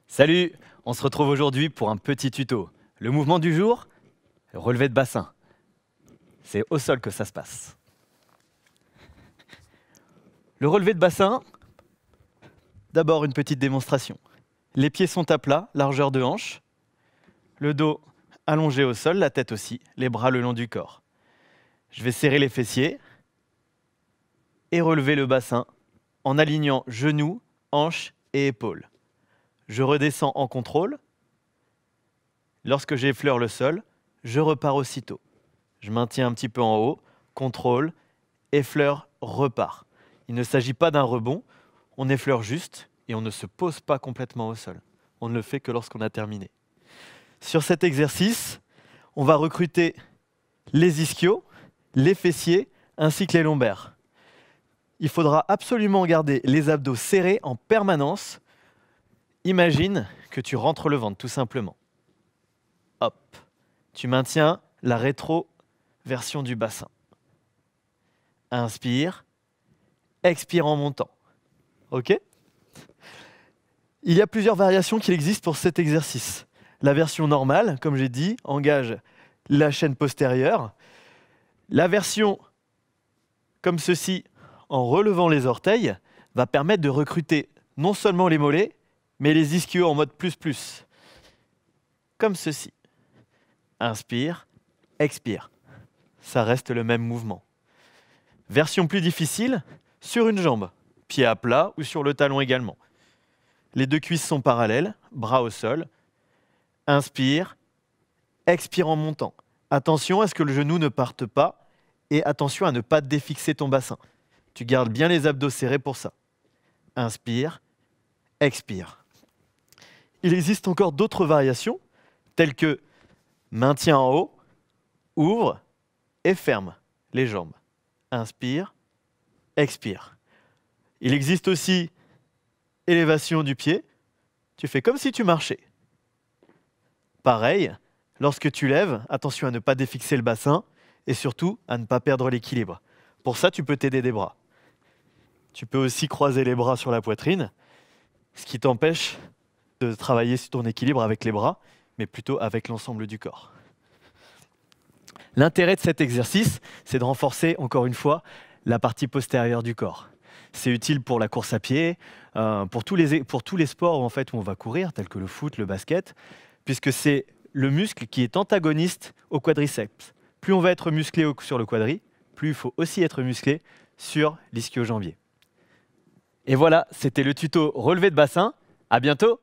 Salut, on se retrouve aujourd'hui pour un petit tuto. Le mouvement du jour, le relevé de bassin. C'est au sol que ça se passe. Le relevé de bassin, d'abord une petite démonstration. Les pieds sont à plat, largeur de hanche. Le dos allongé au sol, la tête aussi, les bras le long du corps. Je vais serrer les fessiers et relever le bassin en alignant genoux, hanches et épaules. Je redescends en contrôle. Lorsque j'effleure le sol, je repars aussitôt. Je maintiens un petit peu en haut, contrôle, effleure, repart. Il ne s'agit pas d'un rebond, on effleure juste et on ne se pose pas complètement au sol. On ne le fait que lorsqu'on a terminé. Sur cet exercice, on va recruter les ischios, les fessiers ainsi que les lombaires. Il faudra absolument garder les abdos serrés en permanence. Imagine que tu rentres le ventre tout simplement. Hop, tu maintiens la rétroversion du bassin. Inspire, expire en montant. Ok ? Il y a plusieurs variations qui existent pour cet exercice. La version normale, comme j'ai dit, engage la chaîne postérieure. La version comme ceci, en relevant les orteils, va permettre de recruter non seulement les mollets, mais les ischios en mode plus. Comme ceci. Inspire, expire. Ça reste le même mouvement. Version plus difficile, sur une jambe, pied à plat ou sur le talon également. Les deux cuisses sont parallèles, bras au sol. Inspire, expire en montant. Attention à ce que le genou ne parte pas et attention à ne pas défixer ton bassin. Tu gardes bien les abdos serrés pour ça. Inspire, expire. Il existe encore d'autres variations, telles que maintien en haut, ouvre et ferme les jambes. Inspire, expire. Il existe aussi élévation du pied. Tu fais comme si tu marchais. Pareil, lorsque tu lèves, attention à ne pas défixer le bassin et surtout à ne pas perdre l'équilibre. Pour ça, tu peux t'aider des bras. Tu peux aussi croiser les bras sur la poitrine, ce qui t'empêche de travailler sur ton équilibre avec les bras, mais plutôt avec l'ensemble du corps. L'intérêt de cet exercice, c'est de renforcer, encore une fois, la partie postérieure du corps. C'est utile pour la course à pied, pour tous les sports en fait, où on va courir, tels que le foot, le basket, puisque c'est le muscle qui est antagoniste au quadriceps. Plus on va être musclé sur le quadri, plus il faut aussi être musclé sur l'ischio-jambier. Et voilà, c'était le tuto relevé de bassin. À bientôt!